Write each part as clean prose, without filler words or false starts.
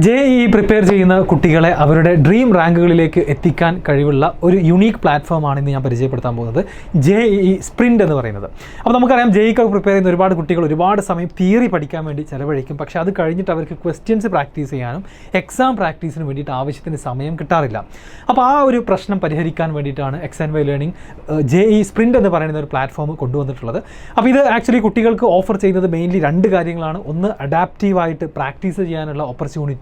JEE prepare ചെയ്യുന്ന കുട്ടികളെ അവരുടെ ഡ്രീം റാങ്കുകളിലേക്ക് എത്തിക്കാൻ കഴിവുള്ള ഒരു യുണീക്ക് പ്ലാറ്റ്ഫോമാണ് ഇന്ന് ഞാൻ പരിചയപ്പെടുത്താൻ പോകുന്നത് JEE സ്പ്രിന്റ് എന്ന് പറയുന്നത്. അപ്പോൾ നമുക്കറിയാം JEE പ്രിപ്പയർ ചെയ്യുന്ന ഒരുപാട് കുട്ടികൾ ഒരുപാട് സമയം തിയറി പഠിക്കാൻ വേണ്ടി ചിലവഴിക്കും. പക്ഷേ അത് കഴിഞ്ഞിട്ട് അവർക്ക് ക്വസ്റ്റ്യൻസ് പ്രാക്ടീസ് ചെയ്യാനും എക്സാം പ്രാക്ടീസിന് വേണ്ടിയിട്ട് ആവശ്യത്തിന് സമയം കിട്ടാറില്ല. അപ്പോൾ ആ ഒരു പ്രശ്നം പരിഹരിക്കാൻ വേണ്ടിയിട്ടാണ് XNY ലേണിംഗ് JEE സ്പ്രിന്റ് എന്ന് പറയുന്ന ഒരു പ്ലാറ്റ്ഫോം കൊണ്ടുവന്നിട്ടുള്ളത്. അപ്പോൾ ഇത് ആക്ച്വലി കുട്ടികൾക്ക് ഓഫർ ചെയ്യുന്നത് മെയിൻലി രണ്ട് കാര്യങ്ങളാണ്. ഒന്ന്, അഡാപ്റ്റീവായിട്ട് പ്രാക്ടീസ് ചെയ്യാനുള്ള ഓപ്പർച്യൂണിറ്റി,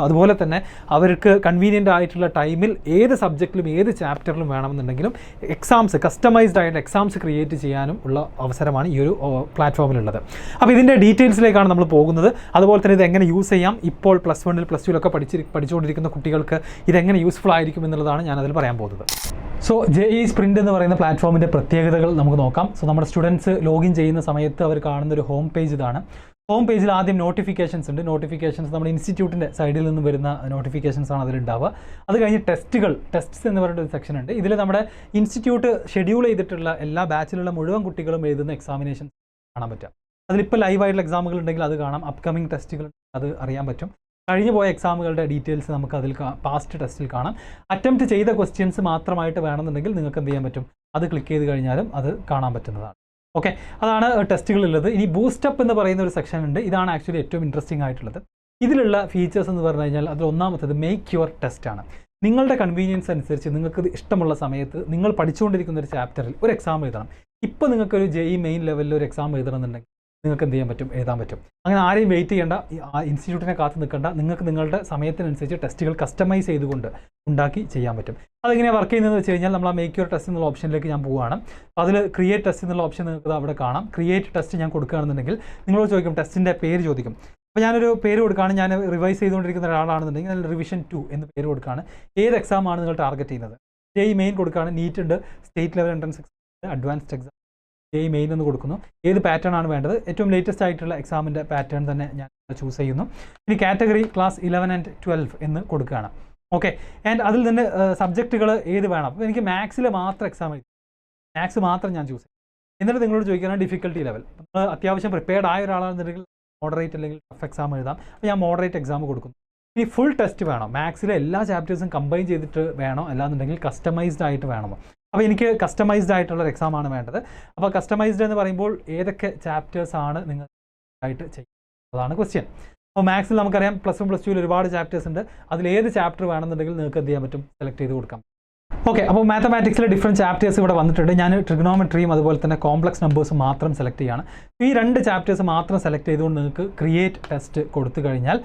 അതുപോലെ തന്നെ അവർക്ക് കൺവീനിയൻ്റ് ആയിട്ടുള്ള ടൈമിൽ ഏത് സബ്ജക്റ്റിലും ഏത് ചാപ്റ്ററിലും വേണമെന്നുണ്ടെങ്കിലും എക്സാംസ്, കസ്റ്റമൈസ്ഡ് ആയിട്ട് എക്സാംസ് ക്രിയേറ്റ് ചെയ്യാനും ഉള്ള അവസരമാണ് ഈ ഒരു പ്ലാറ്റ്ഫോമിലുള്ളത്. അപ്പോൾ ഇതിൻ്റെ ഡീറ്റെയിൽസിലേക്കാണ് നമ്മൾ പോകുന്നത്. അതുപോലെ തന്നെ ഇത് എങ്ങനെ യൂസ് ചെയ്യാം, ഇപ്പോൾ +1 +2 പഠിച്ചുകൊണ്ടിരിക്കുന്ന കുട്ടികൾക്ക് ഇതെങ്ങനെ യൂസ്ഫുൾ ആയിരിക്കും എന്നുള്ളതാണ് ഞാനതിൽ പറയാൻ പോകുന്നത്. സോ JEE സ്പ്രിന്റ് എന്ന് പറയുന്ന പ്ലാറ്റ്ഫോമിൻ്റെ പ്രത്യേകതകൾ നമുക്ക് നോക്കാം. സോ നമ്മുടെ സ്റ്റുഡൻസ് ലോഗിൻ ചെയ്യുന്ന സമയത്ത് അവർ കാണുന്ന ഒരു ഹോം പേജ് ഇതാണ്. ഹോം പേജിൽ ആദ്യം നോട്ടിഫിക്കേഷൻസ് ഉണ്ട്. നോട്ടിഫിക്കേഷൻസ് നമ്മുടെ ഇൻസ്റ്റിറ്റ്യൂട്ടിൻ്റെ സൈഡിൽ നിന്ന് വരുന്ന നോട്ടിഫിക്കേഷൻസ് ആണ് അതിലുണ്ടാവുക. അത് കഴിഞ്ഞ് ടെസ്റ്റ്സ് എന്ന് പറയുന്ന ഒരു സെക്ഷൻ ഉണ്ട്. ഇതിൽ നമ്മുടെ ഇൻസ്റ്റിറ്റ്യൂട്ട് ഷെഡ്യൂൾ ചെയ്തിട്ടുള്ള എല്ലാ ബാച്ചിലുള്ള മുഴുവൻ കുട്ടികളും എഴുതുന്ന എക്സാമിനേഷൻ കാണാൻ പറ്റും. അതിലിപ്പോൾ ലൈവായിട്ടുള്ള എക്സാമുകൾ ഉണ്ടെങ്കിൽ അത് കാണാം. അപ്കമിങ് ടെസ്റ്റുകൾ അത് അറിയാൻ പറ്റും. കഴിഞ്ഞു പോയ എക്സാമുകളുടെ ഡീറ്റെയിൽസ് നമുക്ക് അതിൽ പാസ്റ്റ് ടെസ്റ്റിൽ കാണാം. അറ്റംപ്റ്റ് ചെയ്ത ക്വസ്റ്റ്യൻസ് മാത്രമായിട്ട് വേണമെന്നുണ്ടെങ്കിൽ നിങ്ങൾക്ക് എന്ത് ചെയ്യാൻ പറ്റും, അത് ക്ലിക്ക് ചെയ്ത് കഴിഞ്ഞാലും അത് കാണാൻ പറ്റുന്നതാണ്. ഓക്കെ, അതാണ് ടെസ്റ്റുകളുള്ളത്. ഇനി ബൂസ്റ്റപ്പ് എന്ന് പറയുന്ന ഒരു സെക്ഷൻ ഉണ്ട്. ഇതാണ് ആക്ച്വലി ഏറ്റവും ഇൻട്രസ്റ്റിംഗ് ആയിട്ടുള്ളത്. ഇതിലുള്ള ഫീച്ചേഴ്സ് എന്ന് പറഞ്ഞു കഴിഞ്ഞാൽ അതിൽ ഒന്നാമത്തത് മേക്ക് യുവർ ടെസ്റ്റ് ആണ്. നിങ്ങളുടെ കൺവീനിയൻസ് അനുസരിച്ച് നിങ്ങൾക്ക് ഇഷ്ടമുള്ള സമയത്ത് നിങ്ങൾ പഠിച്ചുകൊണ്ടിരിക്കുന്ന ഒരു ചാപ്റ്ററിൽ ഒരു എക്സാം എഴുതണം. ഇപ്പോൾ നിങ്ങൾക്കൊരു JEE മെയിൻ ലെവലിൽ ഒരു എക്സാം എഴുതണമെന്നുണ്ടെങ്കിൽ നിങ്ങൾക്ക് എന്ത് ചെയ്യാൻ പറ്റും, എഴുതാൻ പറ്റും. അങ്ങനെ ആരെയും വെയിറ്റ് ചെയ്യേണ്ട, ഇൻസ്റ്റിറ്റ്യൂട്ടിനെ കാത്ത് നിൽക്കേണ്ട. നിങ്ങൾക്ക് നിങ്ങളുടെ സമയത്തിനനുസരിച്ച് ടെസ്റ്റുകൾ കസ്റ്റമൈസ് ചെയ്തുകൊണ്ട് ഉണ്ടാക്കി ചെയ്യാൻ പറ്റും. അതെങ്ങനെയാണ് വർക്ക് ചെയ്യുന്നതെന്ന് വെച്ച് കഴിഞ്ഞാൽ നമ്മൾ ആ മേക്ക് യുവർ ടെസ്റ്റ് എന്നുള്ള ഓപ്ഷനിലേക്ക് ഞാൻ പോവുകയാണ്. അതിൽ ക്രിയേറ്റ് ടെസ്റ്റ് എന്നുള്ള ഓപ്ഷൻ നിങ്ങൾക്ക് അവിടെ കാണാം. ക്രിയേറ്റ് ടെസ്റ്റ് ഞാൻ കൊടുക്കുകയാണെന്നുണ്ടെങ്കിൽ നിങ്ങളോട് ചോദിക്കും, ടെസ്റ്റിൻ്റെ പേര് ചോദിക്കും. അപ്പോൾ ഞാനൊരു പേര് കൊടുക്കുകയാണ്. ഞാൻ റിവൈസ് ചെയ്തുകൊണ്ടിരിക്കുന്ന ഒരാളാണെന്നുണ്ടെങ്കിൽ ഞാൻ റിവിഷൻ 2 എന്ന് പേര് കൊടുക്കുകയാണ്. ഏത് എക്സാമാണ് നിങ്ങൾ ടാർഗറ്റ് ചെയ്യുന്നത്? JEE മെയിൻ കൊടുക്കുകയാണ്. നീറ്റ് ഉണ്ട്, state level entrance exam, advanced exam, JEE main എന്ന് കൊടുക്കുന്നു. ഏത് പാറ്റേൺ ആണ് വേണ്ടത്? ഏറ്റവും ലേറ്റസ്റ്റ് ആയിട്ടുള്ള എക്സാമിൻ്റെ പാറ്റേൺ തന്നെ ഞാൻ ചൂസ് ചെയ്യുന്നു. ഇനി കാറ്റഗറി ക്ലാസ് 11 and 12 എന്ന് കൊടുക്കുകയാണ്. ഓക്കെ, ആൻഡ് അതിൽ തന്നെ സബ്ജക്റ്റുകൾ ഏത് വേണം. അപ്പോൾ എനിക്ക് മാത്സിൽ മാത്രം എക്സാം എഴുതി, മാത്സ് മാത്രം ഞാൻ ചൂസ് ചെയ്യും. എന്നിട്ട് നിങ്ങളോട് ചോദിക്കുകയാണ് ഡിഫിക്കൽട്ടി ലെവൽ. നമ്മൾ അത്യാവശ്യം പ്രിപ്പയർഡ് ആയ ഒരാളാണെന്നുണ്ടെങ്കിൽ മോഡറേറ്റ് അല്ലെങ്കിൽ ടഫ് എക്സാം എഴുതാം. അപ്പോൾ ഞാൻ മോഡറേറ്റ് എക്സാം കൊടുക്കുന്നു. ഇനി ഫുൾ ടെസ്റ്റ് വേണോ, മാത്സിലെ എല്ലാ ചാപ്റ്റേഴ്സും കമ്പൈൻ ചെയ്തിട്ട് വേണോ, അല്ലാന്നുണ്ടെങ്കിൽ കസ്റ്റമൈസ്ഡ് ആയിട്ട് വേണമോ? അപ്പോൾ എനിക്ക് കസ്റ്റമൈസ്ഡ് ആയിട്ടുള്ള എക്സാമാണ് വേണ്ടത്. അപ്പോൾ കസ്റ്റമൈസ്ഡ് എന്ന് പറയുമ്പോൾ ഏതൊക്കെ ചാപ്റ്റേഴ്സ് ആണ് നിങ്ങൾ ആയിട്ട് ചെയ്യുന്നത്, അതാണ് ക്വസ്റ്റ്യൻ. അപ്പോൾ മാത്സിൽ നമുക്കറിയാം +1 +2 ഒരുപാട് ചാപ്റ്റേഴ്സ് ഉണ്ട്. അതിലേത് ചാപ്റ്റർ വേണമെന്നുണ്ടെങ്കിൽ നിങ്ങൾക്ക് എന്ത് ചെയ്യാൻ പറ്റും, സെലക്ട് ചെയ്ത് കൊടുക്കാം. ഓക്കെ, അപ്പോൾ മാത്തമാറ്റിക്സിലെ ഡിഫറെൻറ്റ് ചാപ്റ്റേഴ്സ് ഇവിടെ വന്നിട്ടുണ്ട്. ഞാൻ ട്രിഗണോമെട്രിയും അതുപോലെ തന്നെ കോംപ്ലക്സ് നമ്പേഴ്സും മാത്രം സെലക്ട് ചെയ്യുകയാണ്. ഈ 2 ചാപ്റ്റേഴ്സ് മാത്രം സെലക്ട് ചെയ്തുകൊണ്ട് നിങ്ങൾക്ക് ക്രിയേറ്റ് ടെസ്റ്റ് കൊടുത്തു കഴിഞ്ഞാൽ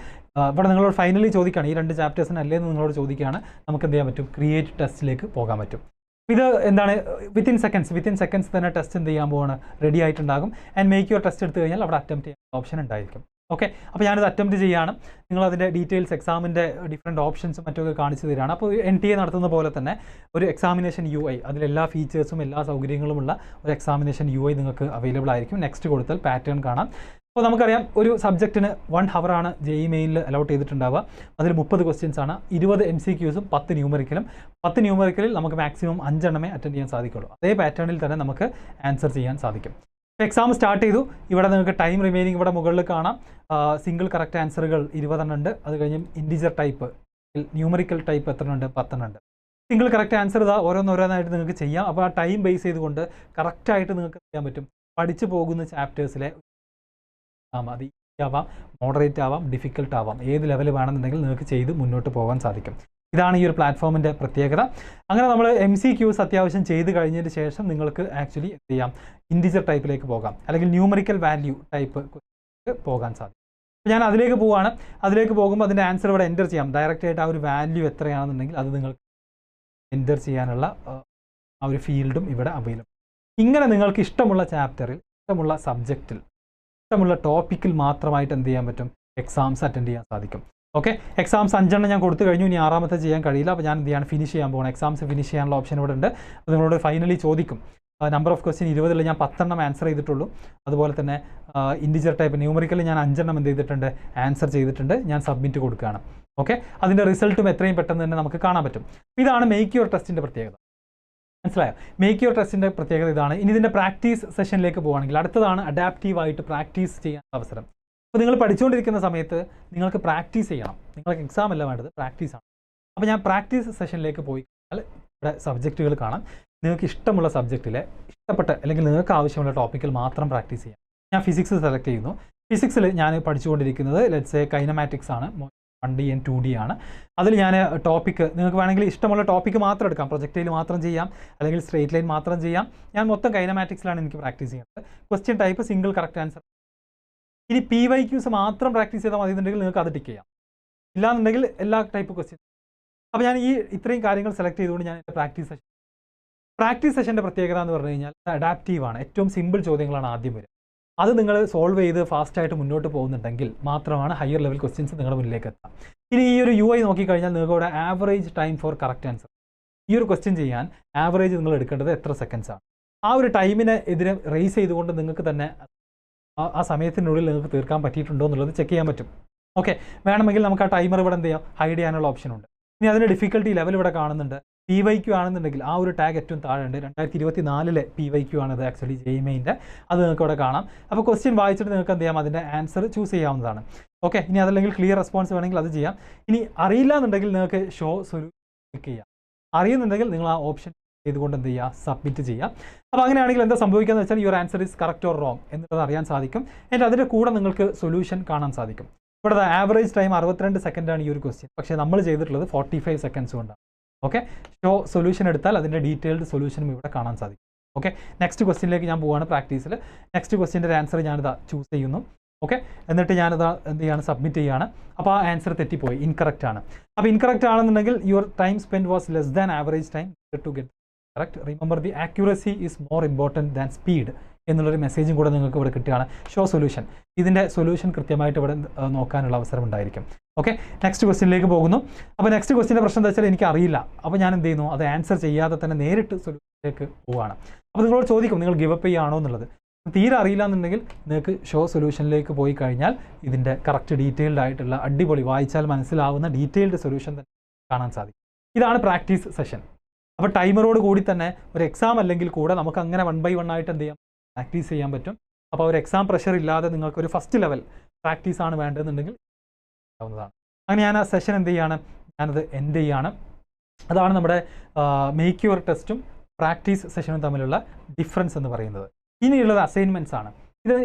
ഇവിടെ നിങ്ങളോട് ഫൈനലി ചോദിക്കുകയാണ്, ഈ 2 ചാപ്റ്റേഴ്സിന് അല്ലേന്ന് നിങ്ങളോട് ചോദിക്കുകയാണ്, നമുക്ക് എന്ത് ചെയ്യാൻ പറ്റും, ക്രിയേറ്റ് ടെസ്റ്റിലേക്ക് പോകാൻ പറ്റും. ഇത് എന്താണ്, വിത്തിൻ സെക്കൻഡ്സ് തന്നെ ടെസ്റ്റ് എന്ത് ചെയ്യാൻ പോവാണ്, റെഡി ആയിട്ടുണ്ടാകും. ആൻഡ് മേക്ക് യുവർ ടെസ്റ്റ് എടുത്തു കഴിഞ്ഞാൽ അവിടെ അറ്റംപ്റ്റ് ചെയ്യാൻ ഓപ്ഷൻ ഉണ്ടായിരിക്കും. ഓക്കെ, അപ്പോൾ ഞാനിത് അറ്റംപ്റ്റ് ചെയ്യുകയാണ്. നിങ്ങളതിൻ്റെ ഡീറ്റെയിൽസ്, എക്സാമിൻ്റെ ഡിഫറെൻറ്റ് ഓപ്ഷൻസും മറ്റൊക്കെ കാണിച്ചു തരികയാണ്. അപ്പോൾ NTA നടത്തുന്ന പോലെ തന്നെ ഒരു എക്സാമിനേഷൻ UI, അതിലെല്ലാ ഫീച്ചേഴ്സും എല്ലാ സൗകര്യങ്ങളുമുള്ള ഒരു എക്സാമിനേഷൻ UI നിങ്ങൾക്ക് അവൈലബിൾ ആയിരിക്കും. നെക്സ്റ്റ് കൊടുത്താൽ പാറ്റേൺ കാണാം. അപ്പോൾ നമുക്കറിയാം ഒരു സബ്ജക്റ്റിന് 1 hour ആണ് JEE മെയിനിൽ അലോട്ട് ചെയ്തിട്ടുണ്ടാവുക. അതിൽ 30 ക്വസ്റ്റ്യൻസ് ആണ്, 20 MCQസും 10 ന്യൂമറിക്കലും. 10 ന്യൂമറിക്കലിൽ നമുക്ക് മാക്സിമം 5 എണ്ണമേ അറ്റൻഡ് ചെയ്യാൻ സാധിക്കുള്ളൂ. അതേ പാറ്റേണിൽ തന്നെ നമുക്ക് ആൻസർ ചെയ്യാൻ സാധിക്കും. എക്സാം സ്റ്റാർട്ട് ചെയ്തു. ഇവിടെ നിങ്ങൾക്ക് ടൈം റിമൈനിങ് ഇവിടെ മുകളിൽ കാണാം. സിംഗിൾ കറക്റ്റ് ആൻസറുകൾ 20 ഉണ്ട്. അത് കഴിഞ്ഞ് ഇൻഡിജർ ടൈപ്പ്, ന്യൂമറിക്കൽ ടൈപ്പ് എത്ര ഉണ്ട്, 10 ഉണ്ട്. സിംഗിൾ കറക്റ്റ് ആൻസർ ഇതാ ഓരോന്നോരോന്നായിട്ട് നിങ്ങൾക്ക് ചെയ്യാം. അപ്പോൾ ആ ടൈം ബേസ് ചെയ്തുകൊണ്ട് കറക്റ്റായിട്ട് നിങ്ങൾക്ക് ചെയ്യാൻ പറ്റും. പഠിച്ചു പോകുന്ന ചാപ്റ്റേഴ്സിലെ അത് ഈസി ആവാം, മോഡറേറ്റ് ആവാം, ഡിഫിക്കൽട്ട് ആവാം, ഏത് ലെവൽ വേണമെന്നുണ്ടെങ്കിൽ നിങ്ങൾക്ക് ചെയ്ത് മുന്നോട്ട് പോകാൻ സാധിക്കും. ഇതാണ് ഈ ഒരു പ്ലാറ്റ്ഫോമിൻ്റെ പ്രത്യേകത. അങ്ങനെ നമ്മൾ MCQs അത്യാവശ്യം ചെയ്ത് കഴിഞ്ഞതിന് ശേഷം നിങ്ങൾക്ക് ആക്ച്വലി എന്ത് ചെയ്യാം, ഇൻഡിജർ ടൈപ്പിലേക്ക് പോകാം, അല്ലെങ്കിൽ ന്യൂമറിക്കൽ വാല്യൂ ടൈപ്പ് പോകാൻ സാധിക്കും. അപ്പോൾ ഞാൻ അതിലേക്ക് പോവുകയാണ്. അതിലേക്ക് പോകുമ്പോൾ അതിൻ്റെ ആൻസർ ഇവിടെ എൻ്റർ ചെയ്യാം. ഡയറക്റ്റ് ആയിട്ട് ആ ഒരു വാല്യൂ എത്രയാണെന്നുണ്ടെങ്കിൽ അത് നിങ്ങൾക്ക് എൻ്റർ ചെയ്യാനുള്ള ആ ഒരു ഫീൽഡും ഇവിടെ അവൈലബിൾ. ഇങ്ങനെ നിങ്ങൾക്ക് ഇഷ്ടമുള്ള ചാപ്റ്ററിൽ, ഇഷ്ടമുള്ള സബ്ജക്റ്റിൽ, ഇഷ്ടമുള്ള ടോപ്പിക്കിൽ മാത്രമായിട്ട് എന്ത് ചെയ്യാൻ പറ്റും, എക്സാംസ് അറ്റൻഡ് ചെയ്യാൻ സാധിക്കും. ഓക്കെ, എക്സാംസ് 5 എണ്ണം ഞാൻ കൊടുത്തു കഴിഞ്ഞു. ഇനി 6ാമത്തെ ചെയ്യാൻ കഴിയില്ല. അപ്പോൾ ഞാൻ എന്ത് ചെയ്യാണ്, ഫിനിഷ് ചെയ്യാൻ പോകണം. എക്സാംസ് ഫിനിഷ് ചെയ്യാനുള്ള ഓപ്ഷൻ ഇവിടെ ഉണ്ട്. അപ്പോൾ നിങ്ങളോട് ഫൈനലി ചോദിക്കും, നമ്പർ ഓഫ് ക്വസ്റ്റ്യൻ 20 ഞാൻ 10 എണ്ണം ആൻസർ ചെയ്തിട്ടുള്ളൂ. അതുപോലെ തന്നെ ഇൻഡിജർ ടൈപ്പ് ന്യൂമറിക്കൽ ഞാൻ 5 എണ്ണം എന്ത് ചെയ്തിട്ടുണ്ട്, ആൻസർ ചെയ്തിട്ടുണ്ട്. ഞാൻ സബ്മിറ്റ് കൊടുക്കുകയാണ്. ഓക്കെ, അതിൻ്റെ റിസൾട്ടും എത്രയും പെട്ടെന്ന് തന്നെ നമുക്ക് കാണാൻ പറ്റും. ഇതാണ് മേക്ക് യുവർ ടെസ്റ്റിൻ്റെ പ്രത്യേകത. മനസ്സിലായോ? മേക്ക് യുവർ ടെസ്റ്റിൻ്റെ പ്രത്യേകത ഇതാണ്. ഇനി ഇതിൻ്റെ പ്രാക്ടീസ് സെഷനിലേക്ക് പോകുകയാണെങ്കിൽ അടുത്തതാണ് അഡാപ്റ്റീവായിട്ട് പ്രാക്ടീസ് ചെയ്യാൻ അവസരം. അപ്പോൾ നിങ്ങൾ പഠിച്ചുകൊണ്ടിരിക്കുന്ന സമയത്ത് നിങ്ങൾക്ക് പ്രാക്ടീസ് ചെയ്യണം. നിങ്ങൾക്ക് എക്സാം അല്ല വേണ്ടത്, പ്രാക്ടീസാണ്. അപ്പോൾ ഞാൻ പ്രാക്ടീസ് സെഷനിലേക്ക് പോയി കഴിഞ്ഞാൽ ഇവിടെ സബ്ജക്റ്റുകൾ കാണാം. നിങ്ങൾക്ക് ഇഷ്ടമുള്ള സബ്ജക്റ്റിലെ ഇഷ്ടപ്പെട്ട അല്ലെങ്കിൽ നിങ്ങൾക്ക് ആവശ്യമുള്ള ടോപ്പിക്കിൽ മാത്രം പ്രാക്ടീസ് ചെയ്യാം. ഞാൻ ഫിസിക്സ് സെലക്ട് ചെയ്യുന്നു. ഫിസിക്സിൽ ഞാൻ പഠിച്ചുകൊണ്ടിരിക്കുന്നത് ലെറ്റ്സ് സേ കൈനമാറ്റിക്സ് ആണ്, 1D and 2D ആണ്. അതിൽ ഞാൻ ടോപ്പിക്ക് നിങ്ങൾക്ക് വേണമെങ്കിൽ ഇഷ്ടമുള്ള ടോപ്പിക്ക് മാത്രം എടുക്കാം, പ്രൊജക്റ്റൈൽ മാത്രം ചെയ്യാം, അല്ലെങ്കിൽ സ്ട്രേറ്റ് ലൈൻ മാത്രം ചെയ്യാം. ഞാൻ മൊത്തം കൈനമാറ്റിക്സിലാണ് എനിക്ക് പ്രാക്ടീസ് ചെയ്യുന്നത്. Question type single correct answer. ഇനി PYQs മാത്രം പ്രാക്ടീസ് ചെയ്താൽ മതി എന്നുണ്ടെങ്കിൽ നിങ്ങൾക്ക് അത് ടിക്ക് ചെയ്യാം, ഇല്ലാന്നുണ്ടെങ്കിൽ എല്ലാ ടൈപ്പ് ക്വസ്റ്റ്യൻ. അപ്പോൾ ഞാൻ ഇത്രയും കാര്യങ്ങൾ സെലക്ട് ചെയ്തുകൊണ്ട് ഞാൻ എൻ്റെ പ്രാക്ടീസ് സെഷൻ്റെ പ്രത്യേകത എന്ന് പറഞ്ഞു കഴിഞ്ഞാൽ അഡാപ്റ്റീവ് ആണ്. ഏറ്റവും സിമ്പിൾ ചോദ്യങ്ങളാണ് ആദ്യം വരിക. അത് നിങ്ങൾ സോൾവ് ചെയ്ത് ഫാസ്റ്റായിട്ട് മുന്നോട്ട് പോകുന്നുണ്ടെങ്കിൽ മാത്രമാണ് ഹയർ ലെവൽ ക്വസ്റ്റ്യൻസ് നിങ്ങളുടെ മുന്നിലേക്ക് എത്താം. ഇനി ഈ ഒരു UI നോക്കിക്കഴിഞ്ഞാൽ നിങ്ങൾക്ക് ഇവിടെ average time for correct answer, ഈ ഒരു ക്വസ്റ്റ്യൻ ചെയ്യാൻ ആവറേജ് നിങ്ങൾ എടുക്കേണ്ടത് എത്ര സെക്കൻഡ്സ് ആണ്. ആ ഒരു ടൈമിനെ എതിരെ റേസ് ചെയ്തുകൊണ്ട് നിങ്ങൾക്ക് തന്നെ ആ സമയത്തിനുള്ളിൽ നിങ്ങൾക്ക് തീർക്കാൻ പറ്റിയിട്ടുണ്ടോ എന്നുള്ളത് ചെക്ക് ചെയ്യാൻ പറ്റും. ഓക്കെ, വേണമെങ്കിൽ നമുക്ക് ആ ടൈമർ ഇവിടെ എന്ത് ചെയ്യാം, ഹൈഡ് ചെയ്യാനുള്ള ഓപ്ഷൻ ഉണ്ട്. ഇനി അതിൻ്റെ ഡിഫിക്കൽട്ടി ലെവൽ ഇവിടെ കാണുന്നുണ്ട്. PYQ ആണെന്നുണ്ടെങ്കിൽ ആ ഒരു ടാഗ് ഏറ്റവും താഴെ ഉണ്ട്. 2024 PYQ ആണത് ആക്ച്വലി JEE മെയിൻ്റെ, അത് നിങ്ങൾക്ക് ഇവിടെ കാണാം. അപ്പോൾ ക്വസ്റ്റ്യൻ വായിച്ചിട്ട് നിങ്ങൾക്ക് എന്ത് ചെയ്യാം, അതിൻ്റെ ആൻസർ ചൂസ് ചെയ്യാവുന്നതാണ്. ഓക്കെ, ഇനി അതല്ലെങ്കിൽ ക്ലിയർ റെസ്പോൺസ് വേണമെങ്കിൽ അത് ചെയ്യാം. ഇനി അറിയില്ല എന്നുണ്ടെങ്കിൽ നിങ്ങൾക്ക് ഷോ സൊല്യൂഷൻ ക്ലിക്ക് ചെയ്യാം. അറിയുന്നുണ്ടെങ്കിൽ നിങ്ങൾ ആ ഓപ്ഷൻ ചെയ്തുകൊണ്ട് എന്ത് ചെയ്യുക, സബ്മിറ്റ് ചെയ്യാം. അപ്പോൾ അങ്ങനെയാണെങ്കിൽ എന്താ സംഭവിക്കുകയെന്ന് വെച്ചാൽ your answer is correct or wrong എന്നുള്ളത് അറിയാൻ സാധിക്കും. എന്നിട്ട് അതിൻ്റെ കൂടെ നിങ്ങൾക്ക് സൊല്യൂഷൻ കാണാൻ സാധിക്കും. ഇവിടെ ആവറേജ് ടൈം 62 സെക്കൻഡാണ് ഈ ഒരു ക്വസ്റ്റ്യൻ, പക്ഷേ നമ്മൾ ചെയ്തിട്ടുള്ളത് 45 സെക്കൻഡ്സ് കൊണ്ടാണ്. ഓക്കെ, ഷോ സൊല്യൂഷൻ എടുത്താൽ അതിൻ്റെ ഡീറ്റെയിൽഡ് സൊല്യൂഷനും ഇവിടെ കാണാൻ സാധിക്കും. ഓക്കെ, നെക്സ്റ്റ് ക്വസ്റ്റ്യനിലേക്ക് ഞാൻ പോവുകയാണ്. പ്രാക്ടീസിൽ നെക്സ്റ്റ് ക്വസ്റ്റ്യൻ്റെ ആൻസർ ഞാനിതാ ചൂസ് ചെയ്യുന്നു. ഓക്കെ, എന്നിട്ട് ഞാനിതാ എന്ത് ചെയ്യാണ്, സബ്മിറ്റ് ചെയ്യാണ്. അപ്പോൾ ആ ആൻസർ തെറ്റിപ്പോയി, ഇൻകറക്റ്റ് ആണ്. അപ്പോൾ ഇൻകറക്റ്റ് ആണെന്നുണ്ടെങ്കിൽ your time spend was less than average time to get correct. Remember the accuracy is more important than speed എന്നുള്ളൊരു മെസ്സേജും കൂടെ നിങ്ങൾക്ക് ഇവിടെ കിട്ടുകയാണ്. ഷോ സൊല്യൂഷൻ, ഇതിൻ്റെ സൊല്യൂഷൻ കൃത്യമായിട്ട് ഇവിടെ നോക്കാനുള്ള അവസരം ഉണ്ടായിരിക്കും. ഓക്കെ, നെക്സ്റ്റ് ക്വസ്റ്റ്യനിലേക്ക് പോകുന്നു. അപ്പോൾ നെക്സ്റ്റ് ക്വസ്റ്റ്യൻ്റെ പ്രശ്നം എന്താ വെച്ചാൽ എനിക്ക് അറിയില്ല. അപ്പോൾ ഞാൻ എന്ത് ചെയ്യുന്നു, അത് ആൻസർ ചെയ്യാതെ തന്നെ നേരിട്ട് സൊല്യൂഷനിലേക്ക് പോവുകയാണ്. അപ്പോൾ നിങ്ങളോട് ചോദിക്കും നിങ്ങൾ ഗിവ് അപ്പ് ചെയ്യുകയാണോ എന്നുള്ളത്. തീരെ അറിയില്ല എന്നുണ്ടെങ്കിൽ നിങ്ങൾക്ക് ഷോ സൊല്യൂഷനിലേക്ക് പോയി കഴിഞ്ഞാൽ ഇതിൻ്റെ കറക്റ്റ് ഡീറ്റെയിൽഡ് ആയിട്ടുള്ള അടിപൊളി വായിച്ചാൽ മനസ്സിലാവുന്ന ഡീറ്റെയിൽഡ് സൊല്യൂഷൻ തന്നെ കാണാൻ സാധിക്കും. ഇതാണ് പ്രാക്ടീസ് സെഷൻ. അപ്പോൾ ടൈമറോട് കൂടി തന്നെ ഒരു എക്സാം അല്ലെങ്കിൽ കൂടെ നമുക്ക് അങ്ങനെ 1 by 1 ആയിട്ട് എന്ത് ചെയ്യാം, പ്രാക്ടീസ് ചെയ്യാൻ പറ്റും. അപ്പോൾ ഒരു എക്സാം പ്രഷർ ഇല്ലാതെ നിങ്ങൾക്കൊരു ഫസ്റ്റ് ലെവൽ പ്രാക്ടീസാണ് വേണ്ടതെന്നുണ്ടെങ്കിൽ ാവുന്നതാണ്. അങ്ങനെ ഞാൻ ആ സെഷൻ എന്ത് ചെയ്യാണ്, ഞാനത് എൻഡ് ചെയ്യാണ്. അതാണ് നമ്മുടെ മേക്ക് യുവർ ടെസ്റ്റും പ്രാക്ടീസ് സെഷനും തമ്മിലുള്ള ഡിഫറൻസ് എന്ന് പറയുന്നത്. ഇനിയുള്ളത് അസൈൻമെൻറ്റ്സ് ആണ്.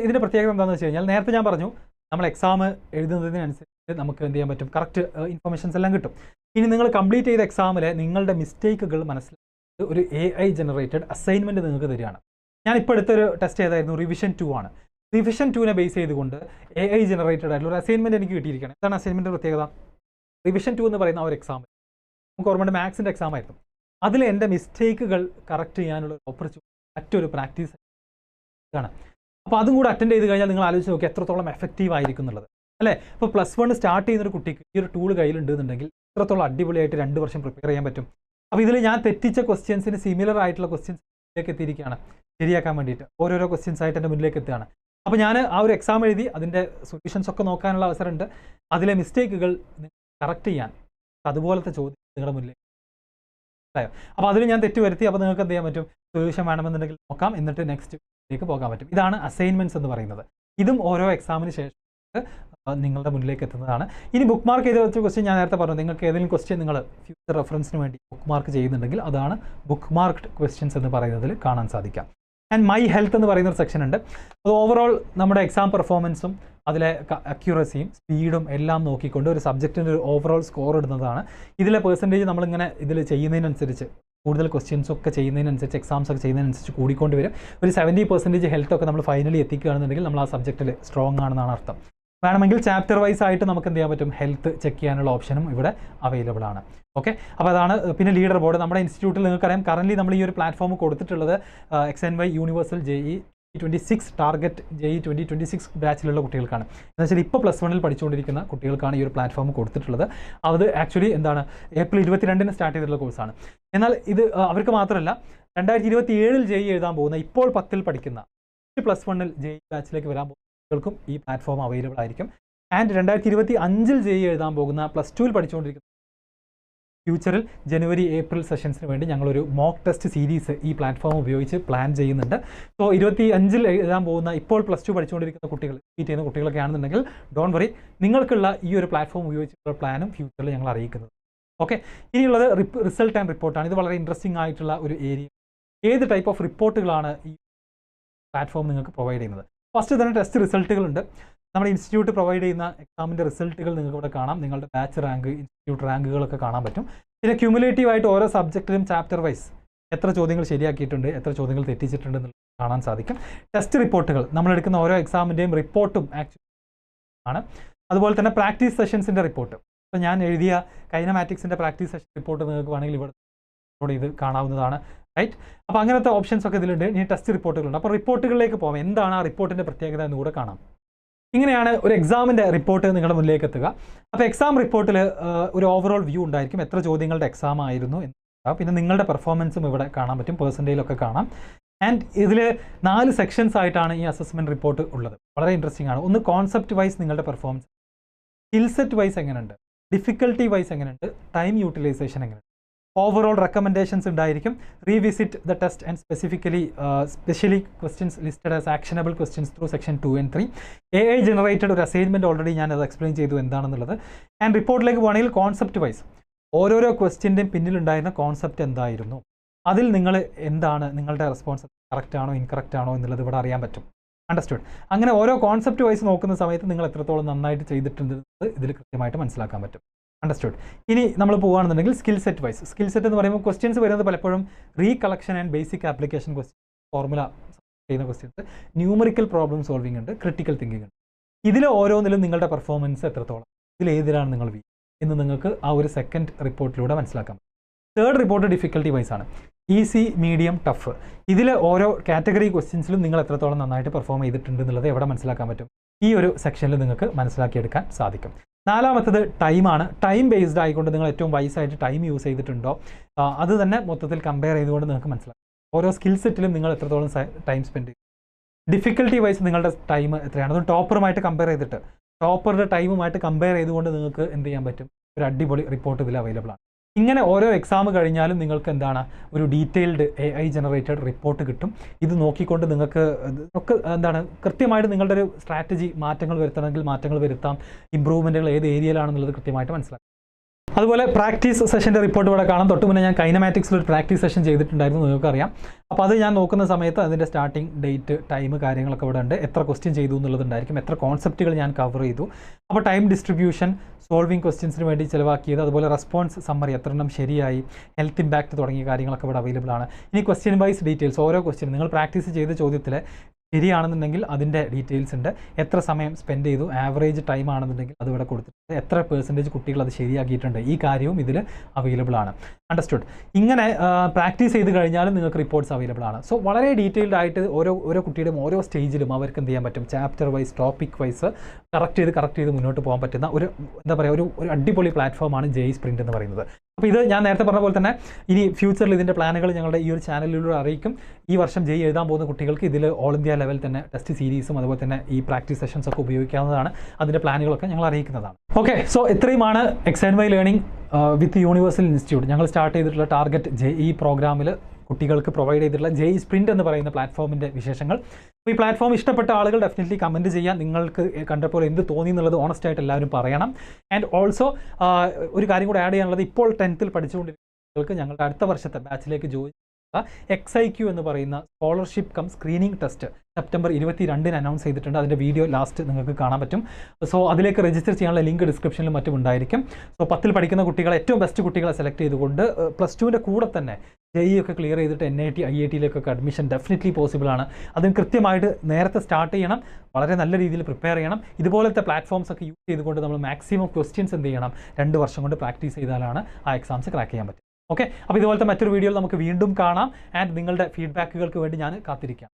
ഇതിൻ്റെ പ്രത്യേകത എന്താണെന്ന് വെച്ച് കഴിഞ്ഞാൽ നേരത്തെ ഞാൻ പറഞ്ഞു നമ്മൾ എക്സാം എഴുതുന്നതിനനുസരിച്ച് നമുക്ക് എന്ത് ചെയ്യാൻ പറ്റും, കറക്റ്റ് ഇൻഫർമേഷൻസ് എല്ലാം കിട്ടും. ഇനി നിങ്ങൾ കംപ്ലീറ്റ് ചെയ്ത എക്സാമിൽ നിങ്ങളുടെ മിസ്റ്റേക്കുകൾ മനസ്സിലാക്കി ഒരു AI ജനറേറ്റഡ് അസൈൻമെൻറ്റ് നിങ്ങൾക്ക് തരികയാണ്. ഞാനിപ്പോൾ അടുത്തൊരു ടെസ്റ്റ് ചെയ്തായിരുന്നു, റിവിഷൻ 2 ആണ്. റിവിഷൻ 2നെ ബേസ് ചെയ്തുകൊണ്ട് AI ജനറേറ്റഡ് ആയിട്ടുള്ള ഒരു അസൈൻമെൻറ്റ് എനിക്ക് കിട്ടിയിരിക്കുകയാണ്. എന്താണ് അസൈൻമെൻറ്റ് പ്രത്യേകത? റിവിഷൻ 2 എന്ന് പറയുന്ന ഒരു എക്സാം നമുക്ക് ഓർമ്മയുണ്ട്, മാത്സിൻ്റെ എക്സാം ആയിരുന്നു. അതിൽ എൻ്റെ മിസ്റ്റേക്കുകൾ കറക്റ്റ് ചെയ്യാനുള്ള ഓപ്പർച്യൂണിറ്റി മറ്റൊരു പ്രാക്ടീസ് ആണ്. അപ്പോൾ അതും കൂടെ അറ്റൻഡ് ചെയ്ത് കഴിഞ്ഞാൽ നിങ്ങൾ ആലോചിച്ച് നോക്കി എത്രത്തോളം എഫക്റ്റീവ് ആയിരിക്കും എന്നുള്ളത് അല്ലേ. ഇപ്പോൾ +1 സ്റ്റാർട്ട് ചെയ്യുന്നൊരു കുട്ടിക്ക് ഈ ഒരു ടൂൾ കയ്യിലുണ്ടെന്നുണ്ടെങ്കിൽ എത്രത്തോളം അടിപൊളിയായിട്ട് 2 വർഷം പ്രിപ്പയർ ചെയ്യാൻ പറ്റും. അപ്പോൾ ഇതിൽ ഞാൻ തെറ്റിച്ച ക്വസ്റ്റ്യൻസിന് സിമിലർ ആയിട്ടുള്ള ക്വസ്റ്റ്യൻസിലേക്ക് എത്തിയിരിക്കുകയാണ്, ശരിയാക്കാൻ വേണ്ടിയിട്ട് ഓരോരോ ക്വസ്റ്റ്യൻസ് ആയിട്ട് എൻ്റെ മുന്നിലേക്ക് എത്തുകയാണ്. അപ്പോൾ ഞാൻ ആ ഒരു എക്സാം എഴുതി അതിൻ്റെ സൊല്യൂഷൻസ് ഒക്കെ നോക്കാനുള്ള അവസരമുണ്ട്. അതിലെ മിസ്റ്റേക്കുകൾ കറക്റ്റ് ചെയ്യാൻ അതുപോലത്തെ ചോദ്യം നിങ്ങളുടെ മുന്നിലേക്ക് ആയോ. അപ്പോൾ അതിൽ ഞാൻ തെറ്റ് വരുത്തി. അപ്പോൾ നിങ്ങൾക്ക് എന്ത് ചെയ്യാൻ പറ്റും, സൊല്യൂഷൻ വേണമെന്നുണ്ടെങ്കിൽ നോക്കാം, എന്നിട്ട് നെക്സ്റ്റിലേക്ക് പോകാൻ പറ്റും. ഇതാണ് അസൈൻമെൻറ്റ്സ് എന്ന് പറയുന്നത്. ഇതും ഓരോ എക്സാമിന് ശേഷം നിങ്ങളുടെ മുന്നിലേക്ക് എത്തുന്നതാണ്. ഇനി ബുക്ക് മാർക്ക് ചെയ്ത് വെച്ച ക്വസ്റ്റ്യൻ ഞാൻ നേരത്തെ പറഞ്ഞു, നിങ്ങൾക്ക് ഏതെങ്കിലും ക്വസ്റ്റ്യൻ നിങ്ങൾ ഫ്യൂച്ചർ റെഫറൻസിന് വേണ്ടി ബുക്ക് മാർക്ക് ചെയ്യുന്നുണ്ടെങ്കിൽ അതാണ് ബുക്ക് മാർക്ക്ഡ് ക്വസ്റ്റ്യൻസ് എന്ന് പറയുന്നതിൽ കാണാൻ സാധിക്കാം. ആൻഡ് മൈ ഹെൽത്ത് എന്ന് പറയുന്നൊരു സെക്ഷൻ ഉണ്ട്. അത് ഓവറോൾ നമ്മുടെ എക്സാം പെർഫോമൻസും അതിലെ അക്യുറസിയും സ്പീഡും എല്ലാം നോക്കിക്കൊണ്ട് ഒരു സബ്ജക്റ്റിൻ്റെ ഒരു ഓവറോൾ സ്കോർ ഇടുന്നതാണ്. ഇതിലെ പെർസെൻറ്റേജ് നമ്മളിങ്ങനെ ഇതിൽ ചെയ്യുന്നതിനനുസരിച്ച് കൂടുതൽ ക്വസ്റ്റ്യൻസ് ഒക്കെ ചെയ്യുന്നതിനനുസരിച്ച് എക്സാംസ് ഒക്കെ ചെയ്യുന്നതിനനുസരിച്ച് കൂടിക്കൊണ്ട് വരും. ഒരു 70% ഹെൽത്തൊക്കെ നമ്മൾ ഫൈനലി എത്തിക്കുകയാണെന്നുണ്ടെങ്കിൽ നമ്മൾ ആ സബ്ജക്റ്റിൽ സ്ട്രോങ് ആണെന്നാണ് അർത്ഥം. വേണമെങ്കിൽ ചാപ്റ്റർ വൈസ് ആയിട്ട് നമുക്ക് എന്ത് ചെയ്യാൻ പറ്റും, ഹെൽത്ത് ചെക്ക് ചെയ്യാനുള്ള ഓപ്ഷനും ഇവിടെ അവൈലബിൾ ആണ്. ഓക്കെ, അപ്പോൾ അതാണ്. പിന്നെ ലീഡർ ബോർഡ് നമ്മുടെ ഇൻസ്റ്റിറ്റ്യൂട്ടിൽ നിങ്ങൾക്കറിയാം കറൻറ്റ്ലി നമ്മൾ ഈ ഒരു പ്ലാറ്റ്ഫോം കൊടുത്തിട്ടുള്ളത് XNY universal JEE 26 target JEE 2026 ബാച്ചിലുള്ള കുട്ടികൾക്കാണ്. എന്ന് വെച്ചാൽ ഇപ്പോൾ +1 പഠിച്ചുകൊണ്ടിരിക്കുന്ന കുട്ടികൾക്കാണ് ഈ ഒരു പ്ലാറ്റ്ഫോം കൊടുത്തിട്ടുള്ളത്. അത് ആക്ച്വലി എന്താണ് ഏപ്രിൽ 22 സ്റ്റാർട്ട് ചെയ്തിട്ടുള്ള കോഴ്സാണ്. എന്നാൽ ഇത് അവർക്ക് മാത്രമല്ല 2027 JEE എഴുതാൻ പോകുന്ന ഇപ്പോൾ 10 പഠിക്കുന്ന +1 JEE ബാച്ചിലേക്ക് വരാൻ പോകുന്ന കുട്ടികൾക്കും ഈ പ്ലാറ്റ്ഫോം അവൈലബിൾ ആയിരിക്കും. ആൻഡ് 2025 JEE എഴുതാൻ പോകുന്ന +2 പഠിച്ചുകൊണ്ടിരിക്കുന്ന ഫ്യൂച്ചറിൽ ജനുവരി ഏപ്രിൽ സെഷൻസിന് വേണ്ടി ഞങ്ങളൊരു മോക്ക് ടെസ്റ്റ് സീരീസ് ഈ പ്ലാറ്റ്ഫോം ഉപയോഗിച്ച് പ്ലാൻ ചെയ്യുന്നുണ്ട്. സോ 25 എഴുതാൻ പോകുന്ന ഇപ്പോൾ +2 പഠിച്ചുകൊണ്ടിരിക്കുന്ന കുട്ടികൾ, റിപ്പീറ്റ് ചെയ്യുന്ന കുട്ടികളൊക്കെ ആണെന്നുണ്ടെങ്കിൽ ഡോൺ വറി, നിങ്ങൾക്കുള്ള ഈ ഒരു പ്ലാറ്റ്ഫോം ഉപയോഗിച്ചിട്ടുള്ള പ്ലാനും ഫ്യൂച്ചറിൽ ഞങ്ങൾ അറിയിക്കുന്നത്. ഓക്കെ, ഇനിയുള്ളത് റിസൾട്ട് ആൻഡ് റിപ്പോർട്ടാണ്. ഇത് വളരെ ഇൻട്രസ്റ്റിംഗ് ആയിട്ടുള്ള ഒരു ഏരിയ. ഏത് ടൈപ്പ് ഓഫ് റിപ്പോർട്ടുകളാണ് ഈ പ്ലാറ്റ്ഫോം നിങ്ങൾക്ക് പ്രൊവൈഡ് ചെയ്യുന്നത്? ഫസ്റ്റ് തന്നെ ടെസ്റ്റ് റിസൾട്ടുകളുണ്ട്. നമ്മുടെ ഇൻസ്റ്റിറ്റ്യൂട്ട് പ്രൊവൈഡ് ചെയ്യുന്ന എക്സാമിൻ്റെ റിസൾട്ടുകൾ നിങ്ങൾക്ക് ഇവിടെ കാണാം. നിങ്ങളുടെ ബാച്ച് റാങ്ക്, ഇൻസ്റ്റിറ്റ്യൂട്ട് റാങ്കുകളൊക്കെ കാണാൻ പറ്റും. പിന്നെ ക്യുമുലേറ്റീവ് ആയിട്ട് ഓരോ സബ്ജക്റ്റിലും ചാപ്റ്റർ വൈസ് എത്ര ചോദ്യങ്ങൾ ശരിയാക്കിയിട്ടുണ്ട്, എത്ര ചോദ്യങ്ങൾ തെറ്റിച്ചിട്ടുണ്ട് എന്നുള്ളത് കാണാൻ സാധിക്കും. ടെസ്റ്റ് റിപ്പോർട്ടുകൾ, നമ്മളെടുക്കുന്ന ഓരോ എക്സാമിൻ്റെയും റിപ്പോർട്ടും ആക്ച്വലി ആണ്. അതുപോലെ തന്നെ പ്രാക്ടീസ് സെഷൻസിൻ്റെ റിപ്പോർട്ട്. അപ്പോൾ ഞാൻ എഴുതിയ കൈനമാറ്റിക്സിൻ്റെ പ്രാക്ടീസ് സെഷൻ റിപ്പോർട്ട് നിങ്ങൾക്ക് വേണമെങ്കിൽ ഇവിടെ ഇത് കാണാവുന്നതാണ്. റൈറ്റ്, അപ്പോൾ അങ്ങനത്തെ ഓപ്ഷൻസ് ഒക്കെ ഇതിലുണ്ട്. ഇനി ടെസ്റ്റ് റിപ്പോർട്ടുകളുണ്ട്. അപ്പോൾ റിപ്പോർട്ടുകളിലേക്ക് പോകാം. എന്താണ് ആ റിപ്പോർട്ടിൻ്റെ പ്രത്യേകത എന്ന് കൂടെ കാണാം. ഇങ്ങനെയാണ് ഒരു എക്സാമിൻ്റെ റിപ്പോർട്ട് നിങ്ങളുടെ മുന്നിലേക്ക് എത്തുക. അപ്പോൾ എക്സാം റിപ്പോർട്ടിൽ ഒരു ഓവറോൾ വ്യൂ ഉണ്ടായിരിക്കും. എത്ര ചോദ്യങ്ങളുടെ എക്സാം ആയിരുന്നു എന്ന്, പിന്നെ നിങ്ങളുടെ പെർഫോമൻസും ഇവിടെ കാണാൻ പറ്റും, പെർസെൻറ്റേജിലൊക്കെ കാണാം. ആൻഡ് ഇതിൽ 4 സെക്ഷൻസ് ആയിട്ടാണ് ഈ അസസ്മെൻറ്റ് റിപ്പോർട്ട് ഉള്ളത്. വളരെ ഇൻട്രസ്റ്റിംഗ് ആണ്. ഒന്ന് കോൺസെപ്റ്റ് വൈസ് നിങ്ങളുടെ പെർഫോമൻസ്, സ്കിൽ സെറ്റ് വൈസ് എങ്ങനെയുണ്ട്, ഡിഫിക്കൽട്ടി വൈസ് എങ്ങനെയുണ്ട്, ടൈം യൂട്ടിലൈസേഷൻ എങ്ങനെയുണ്ട്, ഓവറോൾ റെക്കമെൻഡേഷൻസ് ഉണ്ടായിരിക്കും. Revisit the test and specially questions listed as actionable questions through section 2 and 3. AI generated ഒരു അസൈൻമെൻറ്റ് ഓൾറെഡി ഞാൻ അത് എക്സ്പ്ലെയിൻ ചെയ്തു എന്താണെന്നുള്ളത്. ആൻഡ് റിപ്പോർട്ടിലേക്ക് പോകണമെങ്കിൽ കോൺസെപ്റ്റ് വൈസ് ഓരോരോ ക്വസ്റ്റ്യൻ്റെയും പിന്നിലുണ്ടായിരുന്ന കോൺസെപ്റ്റ് എന്തായിരുന്നു, അതിൽ നിങ്ങൾ എന്താണ്, നിങ്ങളുടെ റെസ്പോൺസ് കറക്റ്റ് ആണോ ഇൻകറക്റ്റ് ആണോ എന്നുള്ളത് ഇവിടെ അറിയാൻ പറ്റും. അണ്ടർസ്റ്റുഡ്? അങ്ങനെ ഓരോ കോൺസെപ്റ്റ് വൈസ് നോക്കുന്ന സമയത്ത് നിങ്ങൾ എത്രത്തോളം നന്നായിട്ട് ചെയ്തിട്ടുണ്ടെന്നത് ഇതിൽ കൃത്യമായിട്ട് മനസ്സിലാക്കാൻ പറ്റും. അണ്ടർസ്റ്റുഡ്? ഇനി നമ്മൾ പോകുകയാണെന്നുണ്ടെങ്കിൽ skill set wise. Skill set എന്ന് പറയുമ്പോൾ ക്വസ്റ്റ്യൻസ് വരുന്നത് പലപ്പോഴും recollection and basic application question, formula ചെയ്യുന്ന ക്വസ്റ്റ്യൻസ്, ന്യൂമറിക്കൽ പ്രോബ്ലം സോൾവിംഗ് ഉണ്ട്, ക്രിട്ടിക്കൽ തിങ്കിങ് ഉണ്ട്. ഇതിൽ ഓരോന്നിലും നിങ്ങളുടെ പെർഫോമൻസ് എത്രത്തോളം, ഇതിൽ ഏതിലാണ് നിങ്ങൾ വീക്ക് എന്ന് നിങ്ങൾക്ക് ആ ഒരു സെക്കൻഡ് റിപ്പോർട്ടിലൂടെ മനസ്സിലാക്കാം. തേർഡ് റിപ്പോർട്ട് ഡിഫിക്കൽട്ടി വൈസ് ആണ്. Easy, medium, tough. ഇതിൽ ഓരോ കാറ്റഗറി ക്വസ്റ്റ്യൻസിലും നിങ്ങൾ എത്രത്തോളം നന്നായിട്ട് പെർഫോം ചെയ്തിട്ടുണ്ട് എന്നുള്ളത് എവിടെ മനസ്സിലാക്കാൻ പറ്റും? ഈ ഒരു സെക്ഷനിൽ നിങ്ങൾക്ക് മനസ്സിലാക്കിയെടുക്കാൻ സാധിക്കും. നാലാമത്തത് ടൈമാണ്. ടൈം ബേസ്ഡ് ആയിക്കൊണ്ട് നിങ്ങൾ ഏറ്റവും വൈസായിട്ട് ടൈം യൂസ് ചെയ്തിട്ടുണ്ടോ അത് തന്നെ മൊത്തത്തിൽ കമ്പയർ ചെയ്തുകൊണ്ട് നിങ്ങൾക്ക് മനസ്സിലാക്കും. ഓരോ സ്കിൽ സെറ്റിലും നിങ്ങൾ എത്രത്തോളം ടൈം സ്പെൻഡ് ചെയ്യും. ഡിഫിക്കൽട്ടി വൈസ് നിങ്ങളുടെ ടൈം എത്രയാണ്, അതും ടോപ്പറുമായിട്ട് കമ്പയർ ചെയ്തിട്ട്, ടോപ്പറുടെ ടൈമുമായിട്ട് കമ്പയർ ചെയ്തുകൊണ്ട് നിങ്ങൾക്ക് എന്ത് ചെയ്യാൻ പറ്റും? ഒരു അടിപൊളി റിപ്പോർട്ട് ഇതിൽ അവൈലബിൾ ആണ്. ഇങ്ങനെ ഓരോ എക്സാം കഴിഞ്ഞാലും നിങ്ങൾക്ക് എന്താണ്, ഒരു ഡീറ്റെയിൽഡ് AI ജനറേറ്റഡ് റിപ്പോർട്ട് കിട്ടും. ഇത് നോക്കിക്കൊണ്ട് നിങ്ങൾക്ക് ഒക്കെ എന്താണ് കൃത്യമായിട്ട് നിങ്ങളുടെ ഒരു സ്ട്രാറ്റജി മാറ്റങ്ങൾ വരുത്തണമെങ്കിൽ മാറ്റങ്ങൾ വരുത്താം. ഇമ്പ്രൂവ്മെൻറ്റുകൾ ഏത് ഏരിയയിലാണെന്നുള്ളത് കൃത്യമായിട്ട് മനസ്സിലാക്കാം. അതുപോലെ പ്രാക്ടീസ് സെഷൻ്റെ റിപ്പോർട്ട് ഇവിടെ കാണാം. തൊട്ട് മുന്നേ ഞാൻ കൈനമാറ്റിക്സിൽ ഒരു പ്രാക്ടീസ് സെഷൻ ചെയ്തിട്ടുണ്ടായിരുന്നു, നിങ്ങൾക്കറിയാം. അപ്പോൾ അത് ഞാൻ നോക്കുന്ന സമയത്ത് അതിൻ്റെ സ്റ്റാർട്ടിംഗ് ഡേറ്റ്, ടൈം, കാര്യങ്ങളൊക്കെ ഇവിടെ ഉണ്ട്. എത്ര ക്വസ്റ്റ്യൻ ചെയ്തു എന്നുള്ളതുണ്ടായിരിക്കും, എത്ര കോൺസെപ്റ്റുകൾ ഞാൻ കവർ ചെയ്തു. അപ്പോൾ ടൈം ഡിസ്ട്രിബ്യൂഷൻ, സോൾവിങ് ക്വസ്റ്റ്യൻസിന് വേണ്ടി ചിലവാക്കിയത്, അതുപോലെ റെസ്പോൺസ് സമ്മറി, എത്രണ്ണം ശരിയായി, ഹെൽത്ത് ഇമ്പാക്റ്റ് തുടങ്ങിയ കാര്യങ്ങളൊക്കെ ഇവിടെ അവൈലബിൾ ആണ്. ഇനി ക്വസ്റ്റ്യൻ വൈസ് ഡീറ്റെയിൽസ്, ഓരോ ക്വസ്റ്റ്യൻ നിങ്ങൾ പ്രാക്ടീസ് ചെയ്ത ചോദ്യത്തിൽ ശരിയാണെന്നുണ്ടെങ്കിൽ അതിൻ്റെ ഡീറ്റെയിൽസ് ഉണ്ട്. എത്ര സമയം സ്പെൻഡ് ചെയ്തു, ആവറേജ് ടൈം ആണെന്നുണ്ടെങ്കിൽ അത് ഇവിടെ കൊടുത്തിട്ടുണ്ട്. എത്ര പെർസെൻറ്റേജ് കുട്ടികൾ അത് ശരിയാക്കിയിട്ടുണ്ട്, ഈ കാര്യവും ഇതിൽ അവൈലബിൾ ആണ്. അണ്ടർസ്റ്റുഡ്? ഇങ്ങനെ പ്രാക്ടീസ് ചെയ്ത് കഴിഞ്ഞാലും നിങ്ങൾക്ക് റിപ്പോർട്ട്സ് അവൈലബിൾ ആണ്. സോ വളരെ ഡീറ്റെയിൽഡ് ആയിട്ട് ഓരോ കുട്ടിയുടെയും ഓരോ സ്റ്റേജിലും അവർക്ക് എന്ത് ചെയ്യാൻ പറ്റും, chapter wise, topic wise correct ചെയ്ത് മുന്നോട്ട് പോകാൻ പറ്റുന്ന ഒരു എന്താ പറയുക, ഒരു അടിപൊളി പ്ലാറ്റ്ഫോമാണ് JEE സ്പ്രിൻറ്റ് എന്ന് പറയുന്നത്. അപ്പോൾ ഇത് ഞാൻ നേരത്തെ പറഞ്ഞ പോലെ തന്നെ ഇനി ഫ്യൂച്ചറിൽ ഇതിൻ്റെ പ്ലാനുകൾ ഞങ്ങളുടെ ഈ ഒരു ചാനലിലൂടെ അറിയിക്കും. ഈ വർഷം JEE എഴുതാൻ പോകുന്ന കുട്ടികൾക്ക് ഇതിൽ ഓൾ ഇന്ത്യ ലെവൽ തന്നെ ടെസ്റ്റ് സീരീസും അതുപോലെ തന്നെ ഈ പ്രാക്ടീസ് സെഷൻസ് ഒക്കെ ഉപയോഗിക്കാവുന്നതാണ്. അതിൻ്റെ പ്ലാനുകളൊക്കെ ഞങ്ങൾ അറിയിക്കുന്നതാണ്. ഓക്കെ, സോ ഇത്രയുമാണ് XNY ലേണിംഗ് വിത്ത് യൂണിവേഴ്സൽ ഇൻസ്റ്റിറ്റ്യൂട്ട് ഞങ്ങൾ സ്റ്റാർട്ട് ചെയ്തിട്ടുള്ള ടാർഗറ്റ് JEE പ്രോഗ്രാമിൽ കുട്ടികൾക്ക് പ്രൊവൈഡ് ചെയ്തിട്ടുള്ള JEE സ്പ്രിൻറ്റ് എന്ന് പറയുന്ന പ്ലാറ്റ്ഫോമിൻ്റെ വിശേഷങ്ങൾ. അപ്പോൾ ഈ പ്ലാറ്റ്ഫോം ഇഷ്ടപ്പെട്ട ആളുകൾ ഡെഫിനറ്റ്ലി കമൻറ്റ് ചെയ്യാം. നിങ്ങൾക്ക് കണ്ടപ്പോൾ എന്ത് തോന്നി എന്നുള്ളത് ഓണസ്റ്റ് ആയിട്ട് എല്ലാവരും പറയണം. ആൻഡ് ഓൾസോ ഒരു കാര്യം കൂടെ ആഡ് ചെയ്യാനുള്ളത്, ഇപ്പോൾ 10th പഠിച്ചുകൊണ്ടിരിക്കുന്നവർക്ക് ഞങ്ങളുടെ അടുത്ത വർഷത്തെ ബാച്ചിലേക്ക് ജോയിൻ XIQ എന്ന് പറയുന്ന scholarship cum screening test September 22-ന് അനൗൺസ് ചെയ്തിട്ടുണ്ട്. അതിൻ്റെ വീഡിയോ ലാസ്റ്റ് നിങ്ങൾക്ക് കാണാൻ പറ്റും. സോ അതിലേക്ക് രജിസ്റ്റർ ചെയ്യാനുള്ള ലിങ്ക് ഡിസ്ക്രിപ്ഷനിലും മറ്റും ഉണ്ടായിരിക്കും. സോ 10th പഠിക്കുന്ന കുട്ടികളെ, ഏറ്റവും ബെസ്റ്റ് കുട്ടികളെ സെലക്ട് ചെയ്തുകൊണ്ട് +2ൻ്റെ കൂടെ തന്നെ JEE ഒക്കെ ക്ലിയർ ചെയ്തിട്ട് NIT IITയിലേക്കൊക്കെ അഡ്മിഷൻ ഡെഫിനറ്റ്ലി പോസിബിൾ ആണ്. അതിന് കൃത്യമായിട്ട് നേരത്തെ സ്റ്റാർട്ട് ചെയ്യണം, വളരെ നല്ല രീതിയിൽ പ്രിപ്പയർ ചെയ്യണം. ഇതുപോലത്തെ പ്ലാറ്റ്ഫോംസ് ഒക്കെ യൂസ് ചെയ്തുകൊണ്ട് നമ്മൾ മാക്സിമം ക്വസ്റ്റ്യൻസ് എന്ത് ചെയ്യണം, 2 വർഷം കൊണ്ട് പ്രാക്ടീസ് ചെയ്താലാണ് ആ എക്സാംസ് ക്രാക്ക് ചെയ്യാൻ പറ്റും. ഓക്കെ, അപ്പോൾ ഇതുപോലത്തെ മറ്റൊരു വീഡിയോയിൽ നമുക്ക് വീണ്ടും കാണാം. ആൻഡ് നിങ്ങളുടെ ഫീഡ്ബാക്കുകൾക്ക് വേണ്ടി ഞാൻ കാത്തിരിക്കാം.